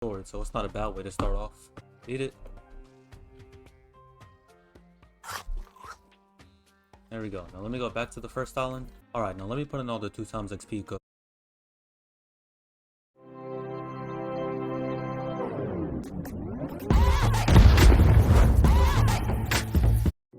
sword, so it's not a bad way to start off. Eat it. There we go. Now let me go back to the first island. Alright, now let me put in all the 2 times XP go.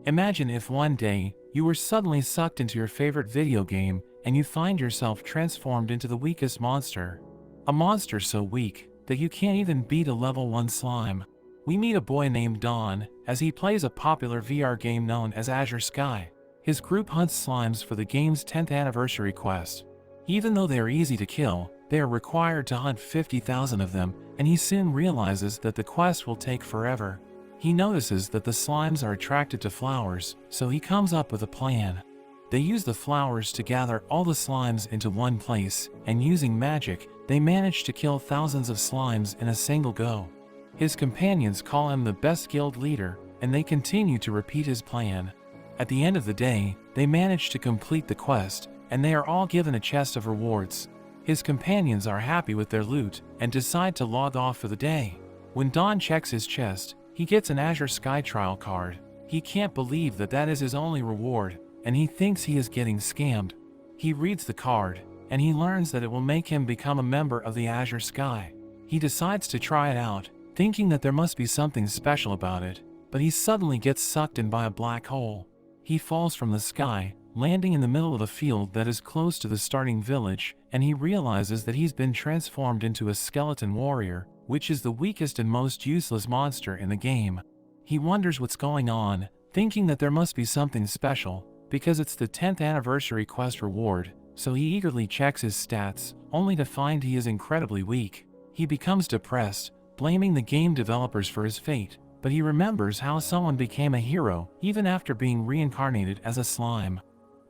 Imagine if one day, you were suddenly sucked into your favorite video game, and you find yourself transformed into the weakest monster. A monster so weak, that you can't even beat a level 1 slime. We meet a boy named Don, as he plays a popular VR game known as Azure Sky. His group hunts slimes for the game's 10th anniversary quest. Even though they are easy to kill, they are required to hunt 50,000 of them, and he soon realizes that the quest will take forever. He notices that the slimes are attracted to flowers, so he comes up with a plan. They use the flowers to gather all the slimes into one place, and using magic, they manage to kill thousands of slimes in a single go. His companions call him the best guild leader, and they continue to repeat his plan. At the end of the day, they manage to complete the quest, and they are all given a chest of rewards. His companions are happy with their loot, and decide to log off for the day. When Don checks his chest, he gets an Azure Sky trial card. He can't believe that that is his only reward, and he thinks he is getting scammed. He reads the card, and he learns that it will make him become a member of the Azure Sky. He decides to try it out, thinking that there must be something special about it, but he suddenly gets sucked in by a black hole. He falls from the sky, landing in the middle of a field that is close to the starting village, and he realizes that he's been transformed into a skeleton warrior, which is the weakest and most useless monster in the game. He wonders what's going on, thinking that there must be something special, because it's the 10th anniversary quest reward, so he eagerly checks his stats, only to find he is incredibly weak. He becomes depressed, blaming the game developers for his fate, but he remembers how someone became a hero even after being reincarnated as a slime.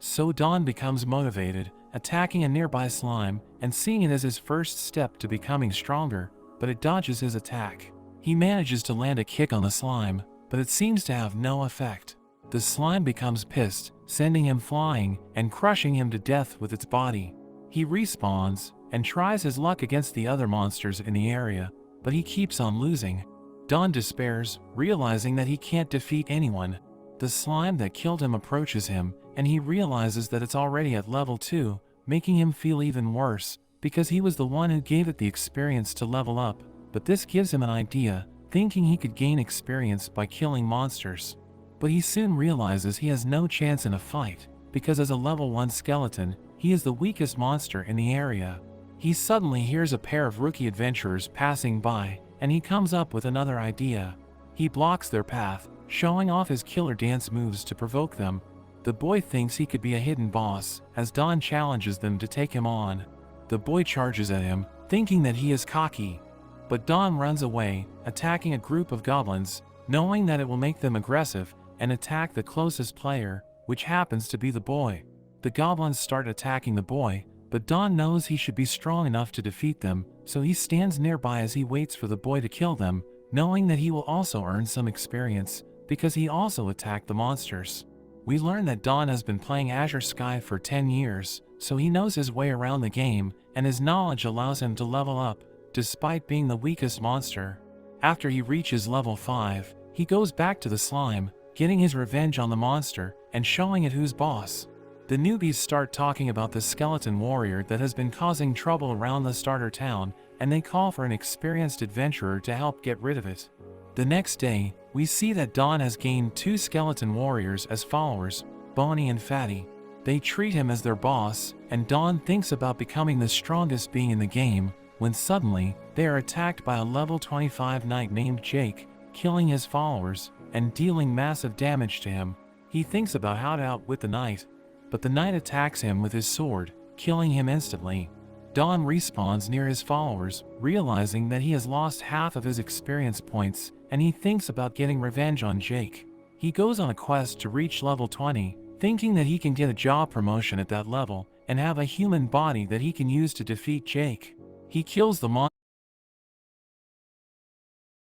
So Don becomes motivated, attacking a nearby slime, and seeing it as his first step to becoming stronger, but it dodges his attack. He manages to land a kick on the slime, but it seems to have no effect. The slime becomes pissed, sending him flying and crushing him to death with its body. He respawns and tries his luck against the other monsters in the area, but he keeps on losing. Don despairs, realizing that he can't defeat anyone. The slime that killed him approaches him, and he realizes that it's already at level 2, making him feel even worse, because he was the one who gave it the experience to level up, but this gives him an idea, thinking he could gain experience by killing monsters. But he soon realizes he has no chance in a fight, because as a level 1 skeleton, he is the weakest monster in the area. He suddenly hears a pair of rookie adventurers passing by, and he comes up with another idea. He blocks their path, showing off his killer dance moves to provoke them. The boy thinks he could be a hidden boss, as Don challenges them to take him on. The boy charges at him, thinking that he is cocky. But Don runs away, attacking a group of goblins, knowing that it will make them aggressive, and attack the closest player, which happens to be the boy. The goblins start attacking the boy, but Don knows he should be strong enough to defeat them, so he stands nearby as he waits for the boy to kill them, knowing that he will also earn some experience, because he also attacked the monsters. We learn that Don has been playing Azure Sky for 10 years, so he knows his way around the game, and his knowledge allows him to level up, despite being the weakest monster. After he reaches level 5, he goes back to the slime, getting his revenge on the monster, and showing it who's boss. The newbies start talking about the skeleton warrior that has been causing trouble around the starter town, and they call for an experienced adventurer to help get rid of it. The next day, we see that Don has gained 2 skeleton warriors as followers, Bonnie and Fatty. They treat him as their boss, and Don thinks about becoming the strongest being in the game, when suddenly, they are attacked by a level 25 knight named Jake, killing his followers, and dealing massive damage to him. He thinks about how to outwit the knight, but the knight attacks him with his sword, killing him instantly. Don respawns near his followers, realizing that he has lost half of his experience points, and he thinks about getting revenge on Jake. He goes on a quest to reach level 20, thinking that he can get a job promotion at that level, and have a human body that he can use to defeat Jake. He kills the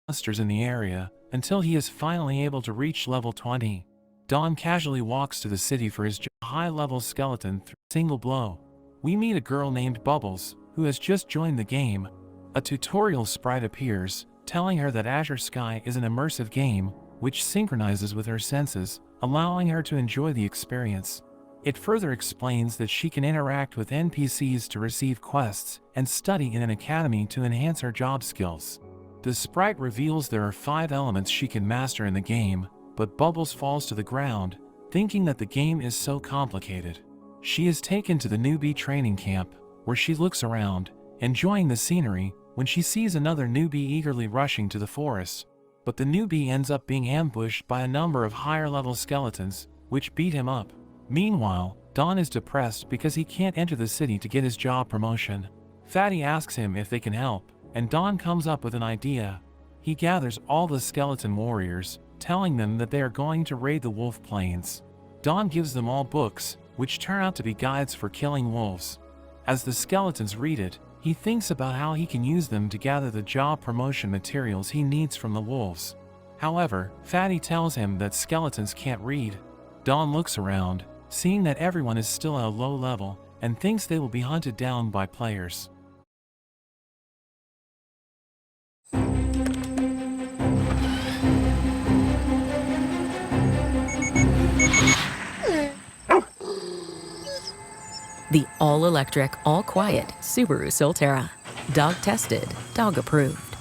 monsters in the area, until he is finally able to reach level 20. Don casually walks to the city for his high-level skeleton through a single blow. We meet a girl named Bubbles, who has just joined the game. A tutorial sprite appears, telling her that Azure Sky is an immersive game, which synchronizes with her senses, allowing her to enjoy the experience. It further explains that she can interact with NPCs to receive quests and study in an academy to enhance her job skills. The sprite reveals there are 5 elements she can master in the game, but Bubbles falls to the ground, thinking that the game is so complicated. She is taken to the newbie training camp, where she looks around, enjoying the scenery, when she sees another newbie eagerly rushing to the forest. But the newbie ends up being ambushed by a number of higher-level skeletons, which beat him up. Meanwhile, Don is depressed because he can't enter the city to get his job promotion. Fatty asks him if they can help, and Don comes up with an idea. He gathers all the skeleton warriors, telling them that they are going to raid the wolf plains. Don gives them all books, which turn out to be guides for killing wolves. As the skeletons read it, he thinks about how he can use them to gather the job promotion materials he needs from the wolves. However, Fatty tells him that skeletons can't read. Don looks around, seeing that everyone is still at a low level, and thinks they will be hunted down by players. The all-electric, all-quiet Subaru Solterra. Dog tested, dog approved.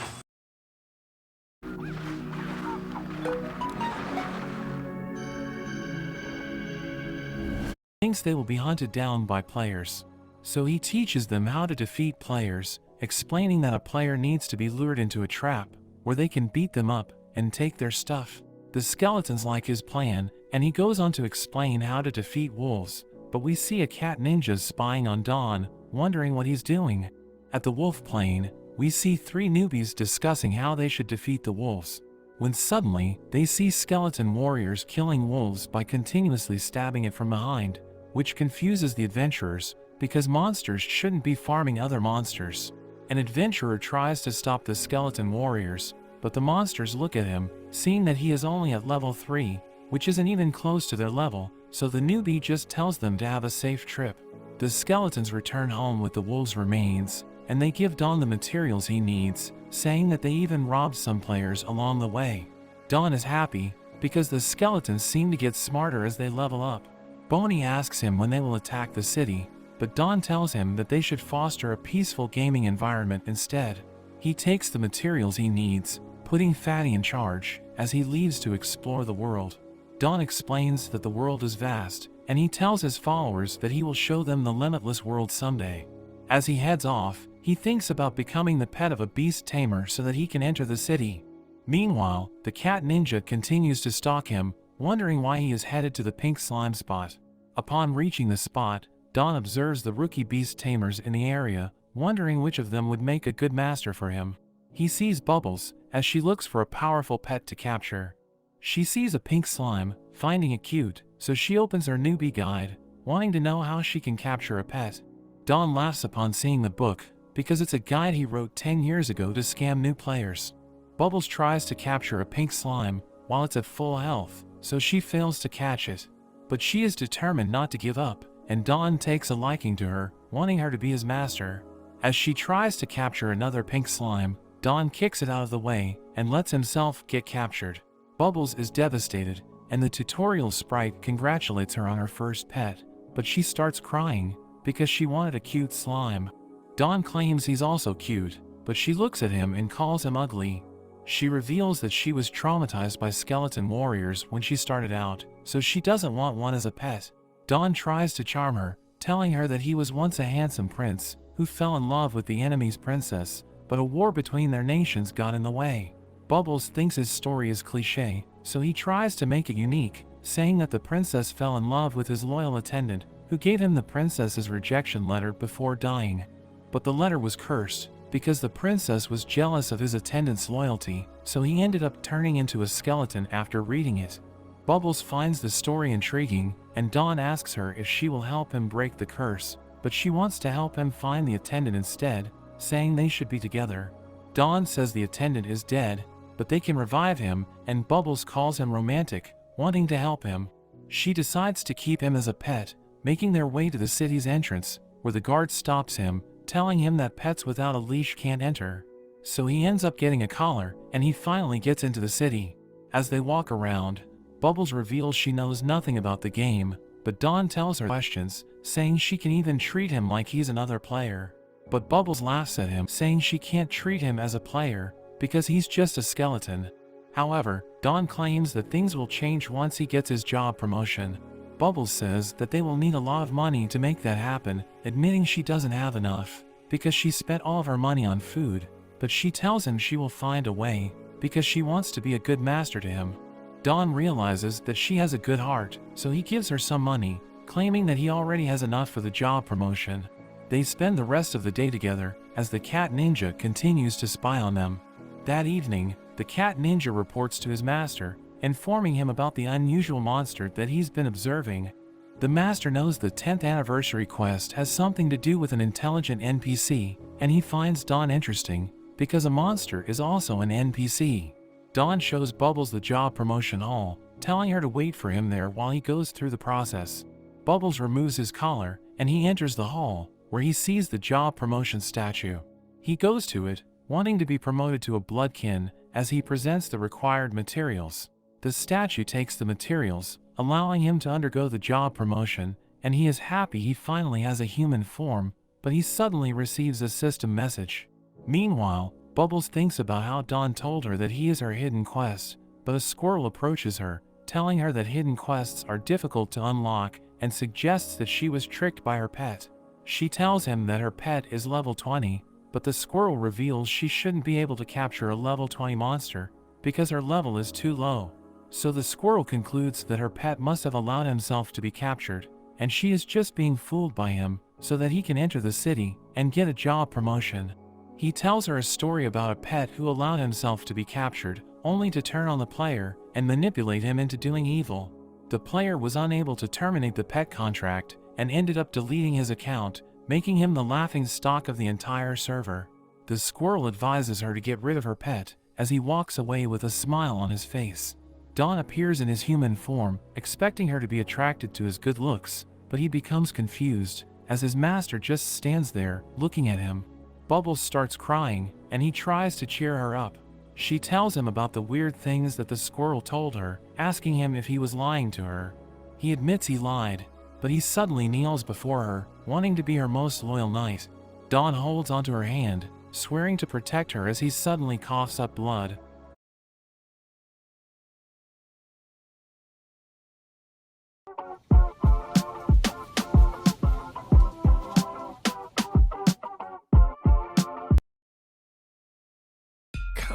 Thinks they will be hunted down by players. So he teaches them how to defeat players, explaining that a player needs to be lured into a trap, where they can beat them up and take their stuff. The skeletons like his plan, and he goes on to explain how to defeat wolves. But we see a cat ninja spying on Don, wondering what he's doing. At the wolf plain, we see 3 newbies discussing how they should defeat the wolves. When suddenly, they see skeleton warriors killing wolves by continuously stabbing it from behind, which confuses the adventurers, because monsters shouldn't be farming other monsters. An adventurer tries to stop the skeleton warriors, but the monsters look at him, seeing that he is only at level 3, which isn't even close to their level, so the newbie just tells them to have a safe trip. The skeletons return home with the wolves' remains, and they give Don the materials he needs, saying that they even robbed some players along the way. Don is happy, because the skeletons seem to get smarter as they level up. Boney asks him when they will attack the city, but Don tells him that they should foster a peaceful gaming environment instead. He takes the materials he needs, putting Fatty in charge, as he leaves to explore the world. Don explains that the world is vast, and he tells his followers that he will show them the limitless world someday. As he heads off, he thinks about becoming the pet of a beast tamer so that he can enter the city. Meanwhile, the cat ninja continues to stalk him, wondering why he is headed to the pink slime spot. Upon reaching the spot, Don observes the rookie beast tamers in the area, wondering which of them would make a good master for him. He sees Bubbles, as she looks for a powerful pet to capture. She sees a pink slime, finding it cute, so she opens her newbie guide, wanting to know how she can capture a pet. Don laughs upon seeing the book, because it's a guide he wrote 10 years ago to scam new players. Bubbles tries to capture a pink slime, while it's at full health, so she fails to catch it. But she is determined not to give up, and Don takes a liking to her, wanting her to be his master. As she tries to capture another pink slime, Don kicks it out of the way, and lets himself get captured. Bubbles is devastated, and the tutorial sprite congratulates her on her first pet, but she starts crying, because she wanted a cute slime. Don claims he's also cute, but she looks at him and calls him ugly. She reveals that she was traumatized by skeleton warriors when she started out, so she doesn't want one as a pet. Don tries to charm her, telling her that he was once a handsome prince, who fell in love with the enemy's princess, but a war between their nations got in the way. Bubbles thinks his story is cliché, so he tries to make it unique, saying that the princess fell in love with his loyal attendant, who gave him the princess's rejection letter before dying. But the letter was cursed, because the princess was jealous of his attendant's loyalty, so he ended up turning into a skeleton after reading it. Bubbles finds the story intriguing, and Don asks her if she will help him break the curse, but she wants to help him find the attendant instead, saying they should be together. Don says the attendant is dead, but they can revive him, and Bubbles calls him romantic, wanting to help him. She decides to keep him as a pet, making their way to the city's entrance, where the guard stops him, telling him that pets without a leash can't enter. so he ends up getting a collar and he finally gets into the city. As they walk around, Bubbles reveals she knows nothing about the game, but Dawn tells her questions, saying she can even treat him like he's another player. But Bubbles laughs at him, saying she can't treat him as a player because he's just a skeleton. However, Dawn claims that things will change once he gets his job promotion. Bubbles says that they will need a lot of money to make that happen, admitting she doesn't have enough because she spent all of her money on food, but she tells him she will find a way because she wants to be a good master to him. Dawn realizes that she has a good heart, so he gives her some money, claiming that he already has enough for the job promotion. They spend the rest of the day together as the cat ninja continues to spy on them. That evening, the cat ninja reports to his master, informing him about the unusual monster that he's been observing. The master knows the 10th anniversary quest has something to do with an intelligent NPC, and he finds Dawn interesting because a monster is also an NPC. Dawn shows Bubbles the job promotion hall, telling her to wait for him there while he goes through the process. Bubbles removes his collar, and he enters the hall, where he sees the job promotion statue. He goes to it, wanting to be promoted to a bloodkin, as he presents the required materials. The statue takes the materials, allowing him to undergo the job promotion, and he is happy he finally has a human form, but he suddenly receives a system message. Meanwhile, Bubbles thinks about how Dawn told her that he is her hidden quest, but a squirrel approaches her, telling her that hidden quests are difficult to unlock and suggests that she was tricked by her pet. She tells him that her pet is level 20, but the squirrel reveals she shouldn't be able to capture a level 20 monster because her level is too low. So the squirrel concludes that her pet must have allowed himself to be captured, and she is just being fooled by him so that he can enter the city and get a job promotion. He tells her a story about a pet who allowed himself to be captured, only to turn on the player and manipulate him into doing evil. The player was unable to terminate the pet contract and ended up deleting his account, making him the laughing stock of the entire server. The squirrel advises her to get rid of her pet as he walks away with a smile on his face. Dawn appears in his human form, expecting her to be attracted to his good looks, but he becomes confused as his master just stands there looking at him. Bubbles starts crying, and he tries to cheer her up. She tells him about the weird things that the squirrel told her, asking him if he was lying to her. He admits he lied, but he suddenly kneels before her, wanting to be her most loyal knight. Dawn holds onto her hand, swearing to protect her as he suddenly coughs up blood.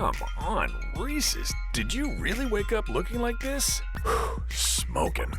Come on, Reese's. Did you really wake up looking like this? Smoking.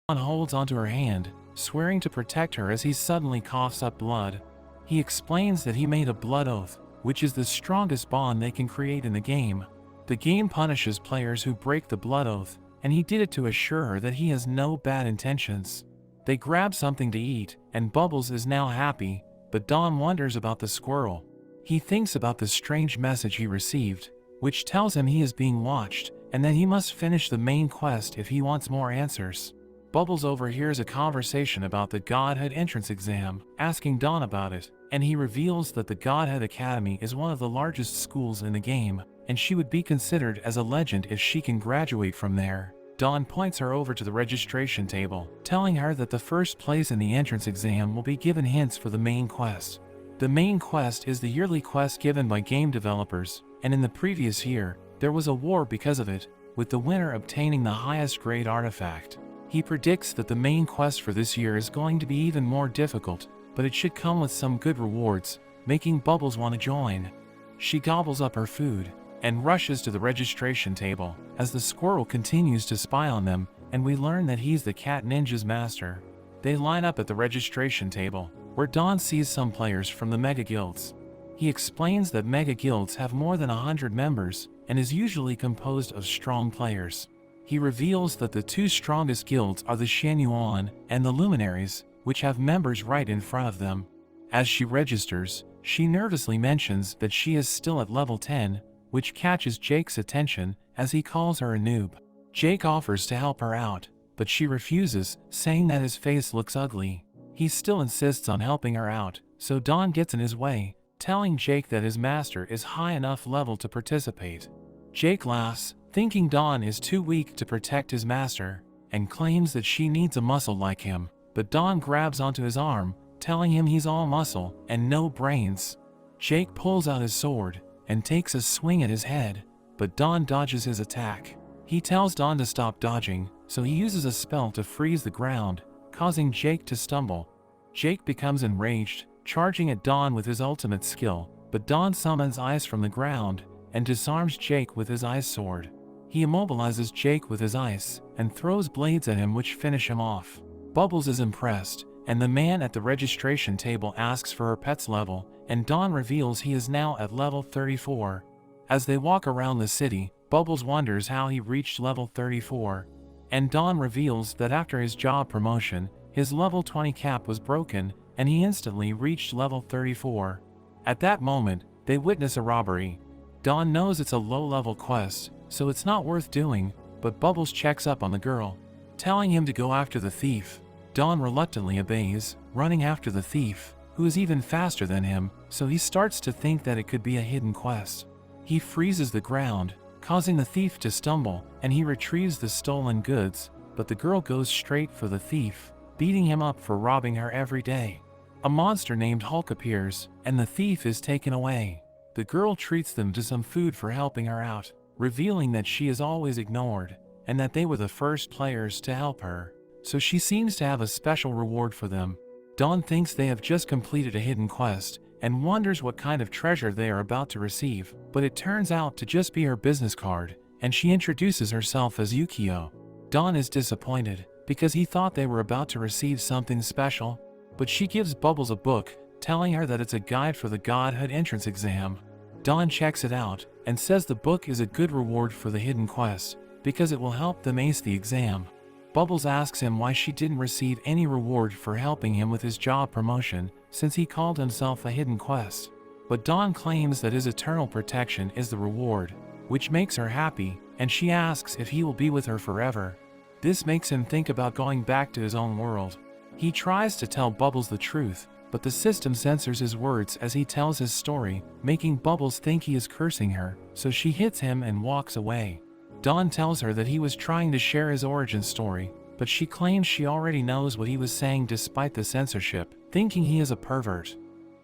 Dawn holds onto her hand, swearing to protect her as he suddenly coughs up blood. He explains that he made a blood oath, which is the strongest bond they can create in the game. The game punishes players who break the blood oath, and he did it to assure her that he has no bad intentions. They grab something to eat, and Bubbles is now happy, but Dawn wonders about the squirrel. He thinks about the strange message he received, which tells him he is being watched and that he must finish the main quest if he wants more answers. Bubbles overhears a conversation about the Godhead entrance exam, asking Dawn about it, and he reveals that the Godhead Academy is one of the largest schools in the game, and she would be considered as a legend if she can graduate from there. Dawn points her over to the registration table, telling her that the first place in the entrance exam will be given hints for the main quest. The main quest is the yearly quest given by game developers, and in the previous year, there was a war because of it, with the winner obtaining the highest grade artifact. He predicts that the main quest for this year is going to be even more difficult, but it should come with some good rewards, making Bubbles want to join. She gobbles up her food, and rushes to the registration table, as the squirrel continues to spy on them, and we learn that he's the cat ninja's master. They line up at the registration table, where Dawn sees some players from the Mega Guilds. He explains that Mega Guilds have more than 100 members, and is usually composed of strong players. He reveals that the two strongest guilds are the Shan Yuan and the Luminaries, which have members right in front of them. As she registers, she nervously mentions that she is still at level 10, which catches Jake's attention as he calls her a noob. Jake offers to help her out, but she refuses, saying that his face looks ugly. He still insists on helping her out, so Dawn gets in his way, telling Jake that his master is high enough level to participate. Jake laughs, thinking Dawn is too weak to protect his master, and claims that she needs a muscle like him, but Dawn grabs onto his arm, telling him he's all muscle and no brains. Jake pulls out his sword and takes a swing at his head, but Dawn dodges his attack. He tells Dawn to stop dodging, so he uses a spell to freeze the ground, causing Jake to stumble. Jake becomes enraged, charging at Dawn with his ultimate skill, but Dawn summons ice from the ground and disarms Jake with his ice sword. He immobilizes Jake with his ice and throws blades at him which finish him off. Bubbles is impressed, and the man at the registration table asks for her pet's level, and Dawn reveals he is now at level 34. As they walk around the city, Bubbles wonders how he reached level 34, and Dawn reveals that after his job promotion, his level 20 cap was broken, and he instantly reached level 34. At that moment, they witness a robbery. Dawn knows it's a low-level quest, so it's not worth doing, but Bubbles checks up on the girl, telling him to go after the thief. Dawn reluctantly obeys, running after the thief, who is even faster than him, so he starts to think that it could be a hidden quest. He freezes the ground, causing the thief to stumble, and he retrieves the stolen goods, but the girl goes straight for the thief, beating him up for robbing her every day. A monster named Hulk appears, and the thief is taken away. The girl treats them to some food for helping her out, revealing that she is always ignored, and that they were the first players to help her, so she seems to have a special reward for them. Dawn thinks they have just completed a hidden quest, and wonders what kind of treasure they are about to receive, but it turns out to just be her business card, and she introduces herself as Yukio. Dawn is disappointed, because he thought they were about to receive something special, but she gives Bubbles a book, telling her that it's a guide for the Godhood entrance exam. Dawn checks it out, and says the book is a good reward for the hidden quest, because it will help them ace the exam. Bubbles asks him why she didn't receive any reward for helping him with his job promotion, since he called himself a hidden quest. But Dawn claims that his eternal protection is the reward, which makes her happy, and she asks if he will be with her forever. This makes him think about going back to his own world. He tries to tell Bubbles the truth, but the system censors his words as he tells his story, making Bubbles think he is cursing her, so she hits him and walks away. Dawn tells her that he was trying to share his origin story, but she claims she already knows what he was saying despite the censorship, thinking he is a pervert.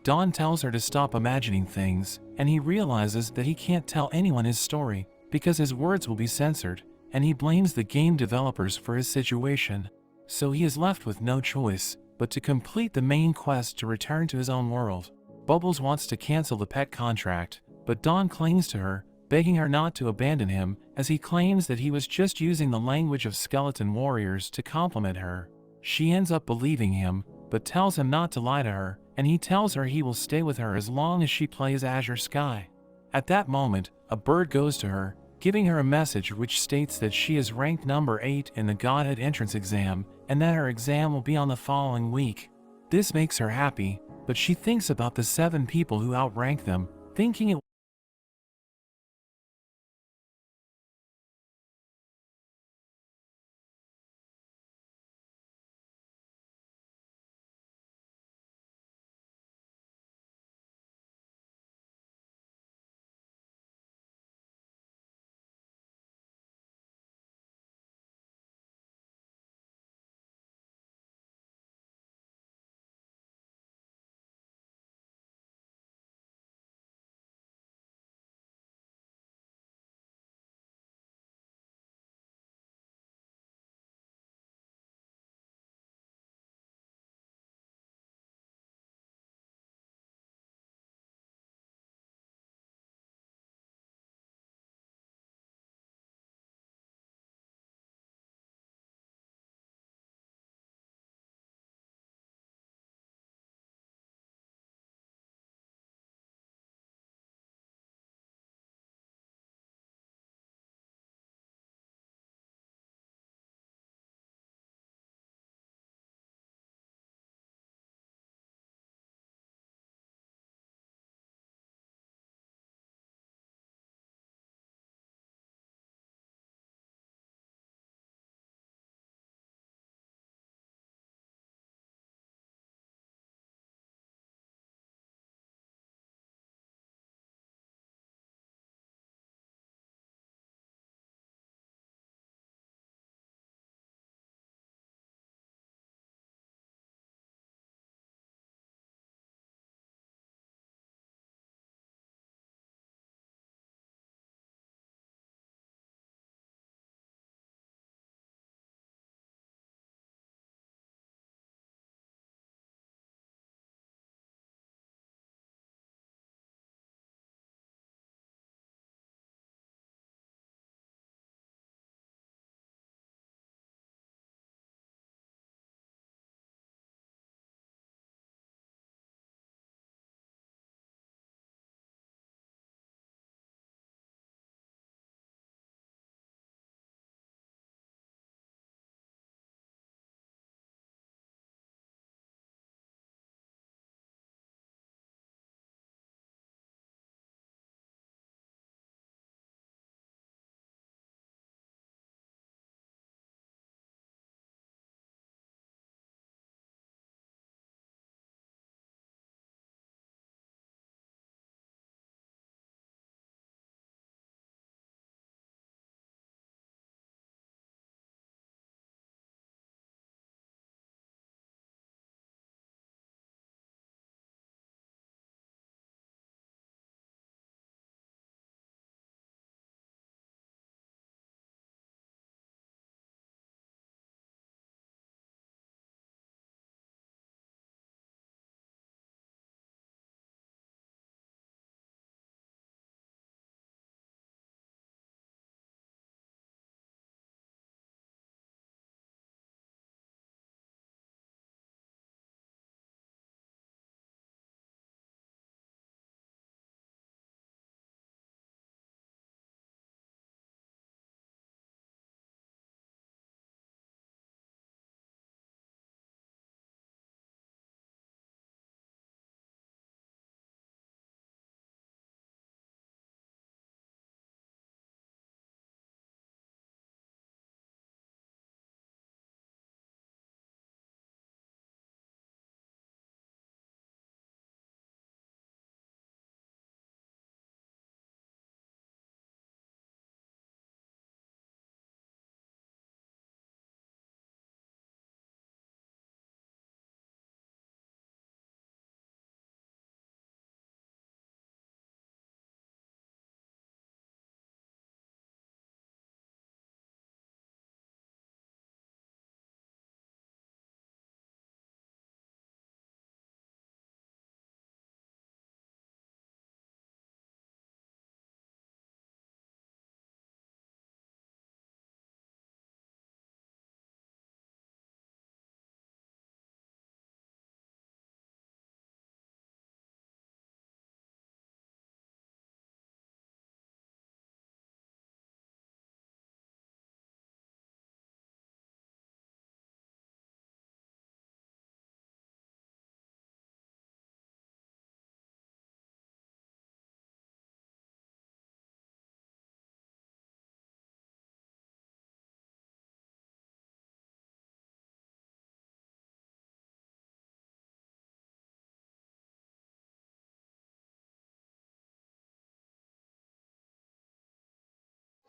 Dawn tells her to stop imagining things, and he realizes that he can't tell anyone his story, because his words will be censored, and he blames the game developers for his situation. So he is left with no choice but to complete the main quest to return to his own world. Bubbles wants to cancel the pet contract, but Dawn clings to her, begging her not to abandon him, as he claims that he was just using the language of skeleton warriors to compliment her. She ends up believing him, but tells him not to lie to her, and he tells her he will stay with her as long as she plays Azure Sky. At that moment, a bird goes to her, giving her a message which states that she is ranked number 8 in the Godhead entrance exam, and that her exam will be on the following week. This makes her happy, but she thinks about the 7 people who outrank them, thinking it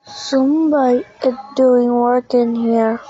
Somebody is doing work in here.